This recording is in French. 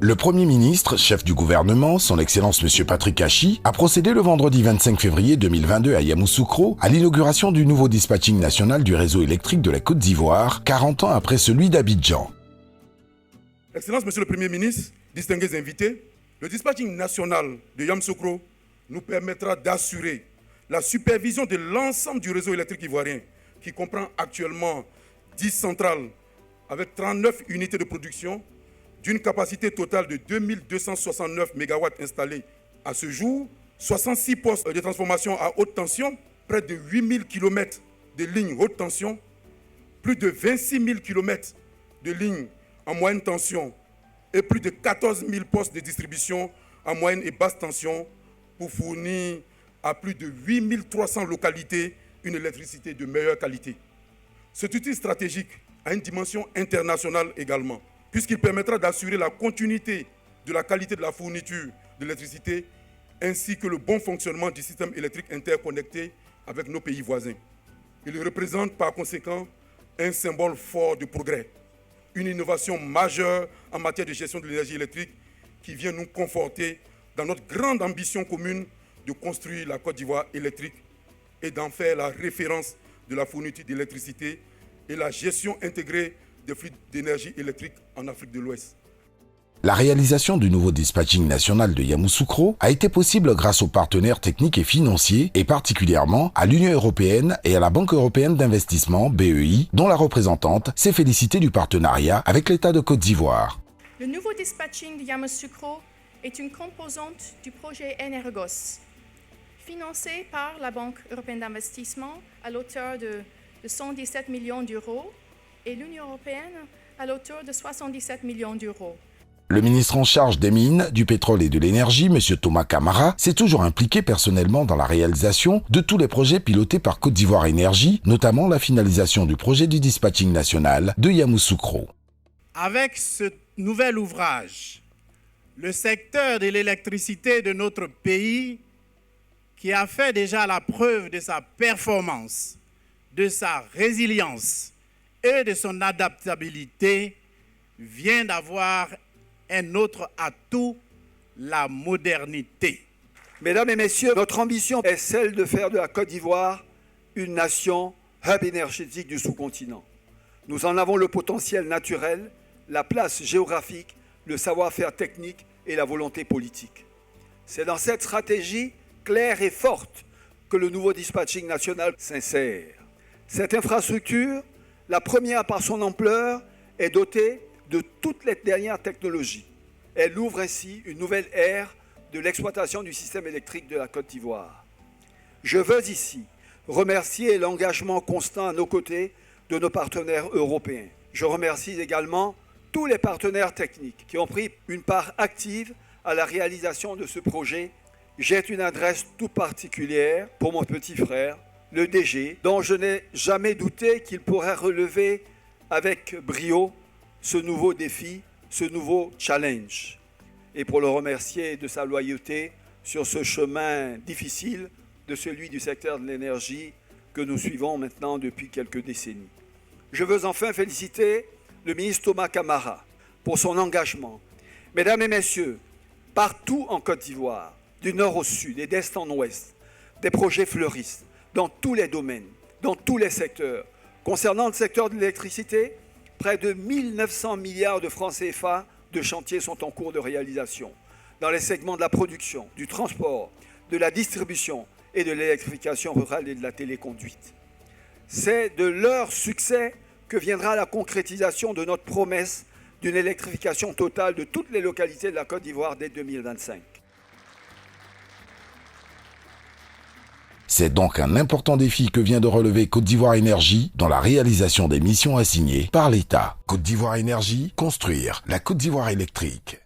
Le Premier ministre, chef du gouvernement, son Excellence M. Patrick Achi, a procédé le vendredi 25 février 2022 à Yamoussoukro à l'inauguration du nouveau dispatching national du réseau électrique de la Côte d'Ivoire, 40 ans après celui d'Abidjan. Excellence Monsieur le Premier ministre, distingués invités, le dispatching national de Yamoussoukro nous permettra d'assurer la supervision de l'ensemble du réseau électrique ivoirien, qui comprend actuellement 10 centrales avec 39 unités de production, d'une capacité totale de 2269 MW installés à ce jour, 66 postes de transformation à haute tension, près de 8000 km de lignes haute tension, plus de 26 000 km de lignes en moyenne tension et plus de 14 000 postes de distribution en moyenne et basse tension pour fournir à plus de 8300 localités une électricité de meilleure qualité. Cet outil stratégique a une dimension internationale également, puisqu'il permettra d'assurer la continuité de la qualité de la fourniture de l'électricité ainsi que le bon fonctionnement du système électrique interconnecté avec nos pays voisins. Il représente par conséquent un symbole fort de progrès, une innovation majeure en matière de gestion de l'énergie électrique qui vient nous conforter dans notre grande ambition commune de construire la Côte d'Ivoire électrique et d'en faire la référence de la fourniture d'électricité et la gestion intégrée des flux d'énergie électrique en Afrique de l'Ouest. La réalisation du nouveau dispatching national de Yamoussoukro a été possible grâce aux partenaires techniques et financiers et particulièrement à l'Union européenne et à la Banque européenne d'investissement, BEI, dont la représentante s'est félicitée du partenariat avec l'État de Côte d'Ivoire. Le nouveau dispatching de Yamoussoukro est une composante du projet Energos, financé par la Banque européenne d'investissement à l'auteur de 117 millions d'euros et l'Union européenne à l'auteur de 77 millions d'euros. Le ministre en charge des mines, du pétrole et de l'énergie, M. Thomas Kamara, s'est toujours impliqué personnellement dans la réalisation de tous les projets pilotés par Côte d'Ivoire Énergie, notamment la finalisation du projet du dispatching national de Yamoussoukro. Avec ce nouvel ouvrage, le secteur de l'électricité de notre pays, qui a fait déjà la preuve de sa performance, de sa résilience et de son adaptabilité, vient d'avoir un autre atout, la modernité. Mesdames et messieurs, notre ambition est celle de faire de la Côte d'Ivoire une nation hub énergétique du sous-continent. Nous en avons le potentiel naturel, la place géographique, le savoir-faire technique et la volonté politique. C'est dans cette stratégie claire et forte que le nouveau dispatching national s'insère. Cette infrastructure, la première par son ampleur, est dotée de toutes les dernières technologies. Elle ouvre ainsi une nouvelle ère de l'exploitation du système électrique de la Côte d'Ivoire. Je veux ici remercier l'engagement constant à nos côtés de nos partenaires européens. Je remercie également tous les partenaires techniques qui ont pris une part active à la réalisation de ce projet. J'ai une adresse toute particulière pour mon petit frère, le DG, dont je n'ai jamais douté qu'il pourrait relever avec brio ce nouveau défi, ce nouveau challenge. Et pour le remercier de sa loyauté sur ce chemin difficile de celui du secteur de l'énergie que nous suivons maintenant depuis quelques décennies. Je veux enfin féliciter le ministre Thomas Kamara pour son engagement. Mesdames et messieurs, partout en Côte d'Ivoire, du nord au sud et d'est en ouest, des projets fleurissent dans tous les domaines, dans tous les secteurs. Concernant le secteur de l'électricité, près de 1900 milliards de francs CFA de chantiers sont en cours de réalisation dans les segments de la production, du transport, de la distribution et de l'électrification rurale et de la téléconduite. C'est de leur succès que viendra la concrétisation de notre promesse d'une électrification totale de toutes les localités de la Côte d'Ivoire dès 2025. C'est donc un important défi que vient de relever Côte d'Ivoire Énergie dans la réalisation des missions assignées par l'État. Côte d'Ivoire Énergie, construire la Côte d'Ivoire électrique.